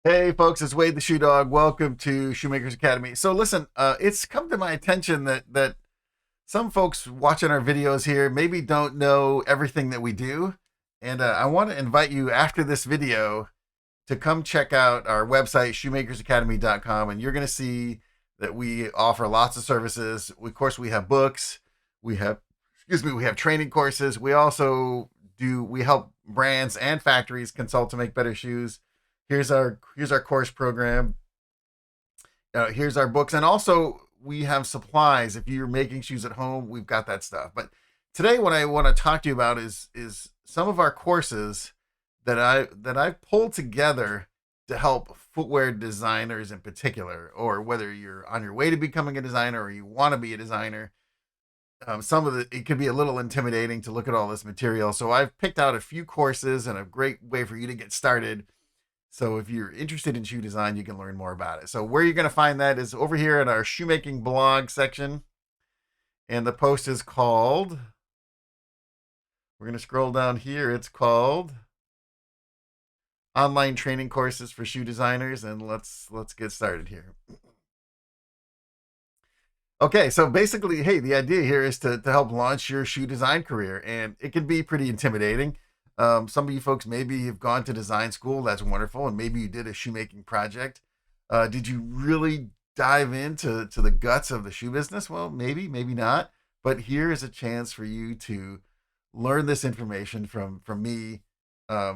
Hey folks, it's Wade the Shoe Dog. Welcome to Shoemakers Academy. So listen, it's come to my attention that some folks watching our videos here maybe don't know everything that we do, and I want to invite you after this video to come check out our website shoemakersacademy.com, and you're going to see that we offer lots of services. Of course, we have books, we have we have training courses. We help brands and factories consult to make better shoes. Here's our course program. Here's our books, and also we have supplies. If you're making shoes at home, we've got that stuff. But today, what I want to talk to you about is some of our courses that I pulled together to help footwear designers in particular, or whether you're on your way to becoming a designer or you want to be a designer. Some of it could be a little intimidating to look at all this material. So I've picked out a few courses and a great way for you to get started. So if you're interested in shoe design, you can learn more about it. So where you're going to find that is over here in our shoemaking blog section. And the post is called, we're going to scroll down here. It's called Online Training Courses for Shoe Designers. And let's get started here. Okay, so basically, hey, the idea here is to help launch your shoe design career. And it can be pretty intimidating. Some of you folks maybe have gone to design school. That's wonderful. And maybe you did a shoemaking project. Did you really dive into the guts of the shoe business? Well, maybe not. But here is a chance for you to learn this information from me. I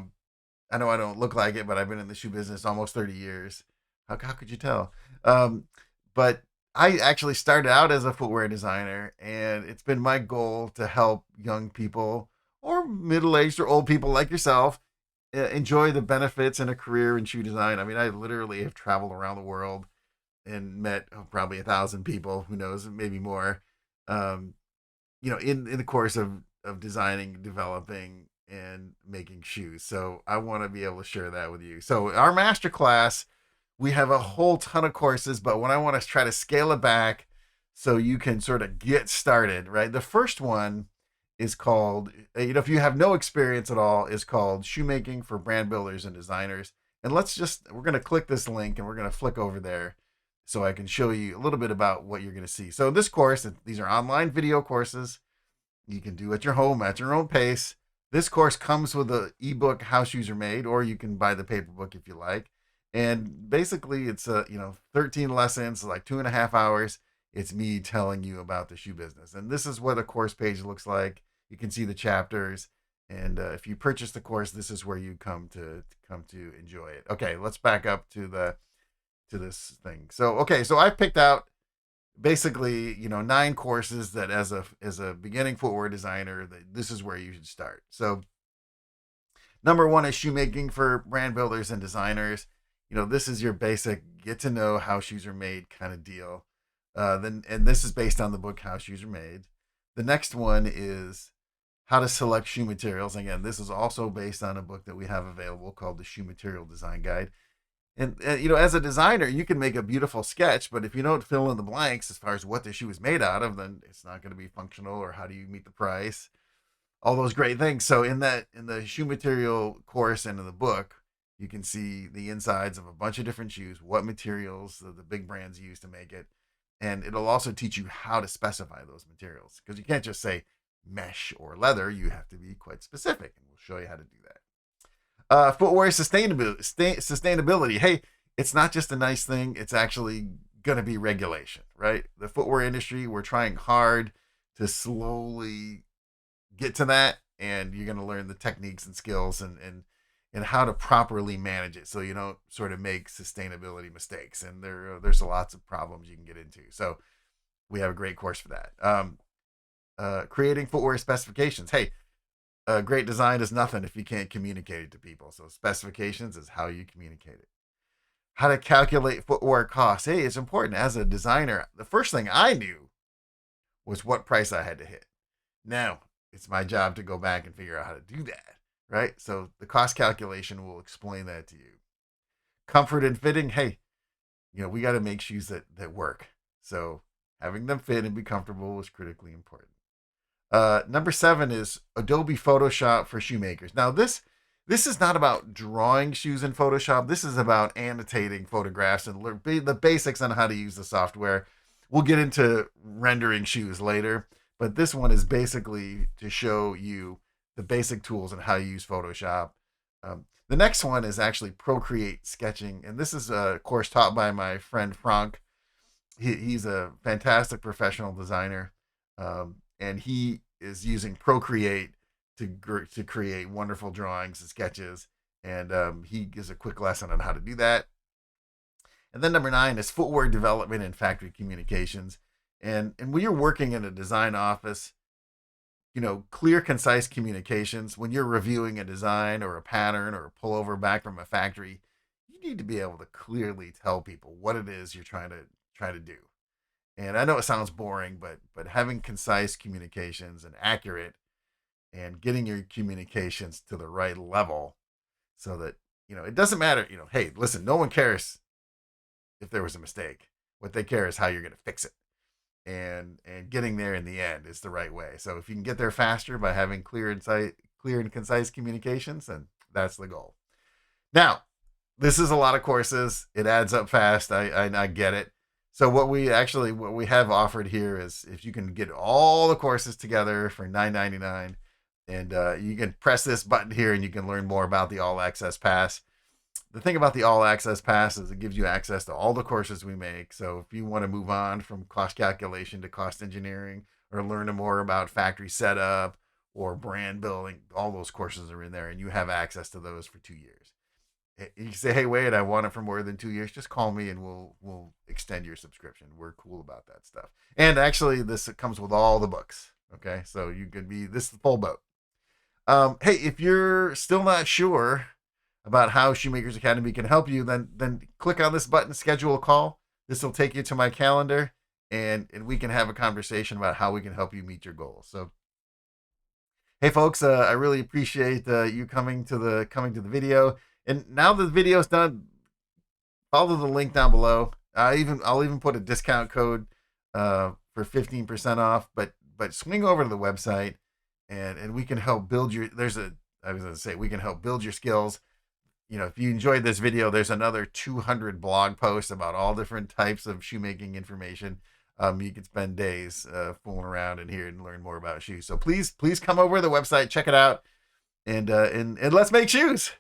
know I don't look like it, but I've been in the shoe business almost 30 years. How could you tell? But I actually started out as a footwear designer, and it's been my goal to help young people or middle-aged or old people like yourself enjoy the benefits in a career in shoe design. I mean, I literally have traveled around the world and met probably 1,000 people, who knows, maybe more, um, in the course of designing, developing, and making shoes. So I want to be able to share that with you. So our master class, we have a whole ton of courses, but when I want to try to scale it back so you can sort of get started, right? The first one is called, if you have no experience at all, is called Shoemaking for Brand Builders and Designers. And we're going to click this link and we're going to flick over there so I can show you a little bit about what you're going to see. So this course, these are online video courses you can do at your home at your own pace. This course comes with an ebook, How Shoes Are Made, or you can buy the paper book if you like. And basically it's 13 lessons, like 2.5 hours. It's me telling you about the shoe business. And this is what a course page looks like. You can see the chapters, and if you purchase the course, this is where you come to enjoy it. Okay, let's back up to this thing. So I've picked out basically 9 courses that as a beginning footwear designer, this is where you should start. So number 1 is Shoemaking for Brand Builders and Designers. This is your basic get to know how shoes are made kind of deal. And this is based on the book How Shoes Are Made. The next one is How to Select Shoe Materials. Again, this is also based on a book that we have available called the Shoe Material Design Guide. And as a designer, you can make a beautiful sketch, but if you don't fill in the blanks as far as what the shoe is made out of, then it's not going to be functional. Or how do you meet the price? All those great things. So in the shoe material course and in the book, you can see the insides of a bunch of different shoes, what materials the big brands use to make it. And it'll also teach you how to specify those materials, because you can't just say mesh or leather. You have to be quite specific, and we'll show you how to do that. Footwear sustainability. Hey, it's not just a nice thing. It's actually going to be regulation, right? The footwear industry, we're trying hard to slowly get to that, and you're going to learn the techniques and skills and how to properly manage it so you don't sort of make sustainability mistakes. And there's lots of problems you can get into. So we have a great course for that. Creating footwear specifications. Hey, great design is nothing if you can't communicate it to people. So specifications is how you communicate it. How to calculate footwear costs. Hey, it's important. As a designer, the first thing I knew was what price I had to hit. Now it's my job to go back and figure out how to do that, right? So the cost calculation will explain that to you. Comfort and fitting. Hey, we got to make shoes that work. So having them fit and be comfortable is critically important. Number 7 is Adobe Photoshop for shoemakers. Now this This is not about drawing shoes in Photoshop. This is about annotating photographs and the basics on how to use the software. We'll get into rendering shoes later, but this one is basically to show you the basic tools and how you use Photoshop. The next one is actually Procreate sketching, and this is a course taught by my friend Frank. He's a fantastic professional designer, and he is using Procreate to create wonderful drawings and sketches. And he gives a quick lesson on how to do that. And then number 9 is footwear development and factory communications. And when you're working in a design office, clear, concise communications. When you're reviewing a design or a pattern or a pullover back from a factory, you need to be able to clearly tell people what it is you're trying to do. And I know it sounds boring, but having concise communications and accurate and getting your communications to the right level so that, it doesn't matter, hey, listen, no one cares if there was a mistake. What they care is how you're going to fix it. And getting there in the end is the right way. So if you can get there faster by having clear and concise communications, then that's the goal. Now, this is a lot of courses. It adds up fast. I get it. So what we have offered here is if you can get all the courses together for $9.99, and you can press this button here and you can learn more about the All Access Pass. The thing about the All Access Pass is it gives you access to all the courses we make. So if you want to move on from cost calculation to cost engineering, or learn more about factory setup or brand building, all those courses are in there, and you have access to those for 2 years. You say, hey, wait, I want it for more than 2 years. Just call me and we'll extend your subscription. We're cool about that stuff. And actually, this comes with all the books. Okay, so you could be this is the full boat. Hey, if you're still not sure about how Shoemakers Academy can help you, then click on this button, schedule a call. This will take you to my calendar, and we can have a conversation about how we can help you meet your goals. So, hey, folks, I really appreciate you coming to the video. And now the video's done, follow the link down below. I'll even put a discount code for 15% off. But swing over to the website, and we can help build your. We can help build your skills. If you enjoyed this video, there's another 200 blog posts about all different types of shoemaking information. You could spend days fooling around in here and learn more about shoes. So please come over to the website, check it out, and let's make shoes.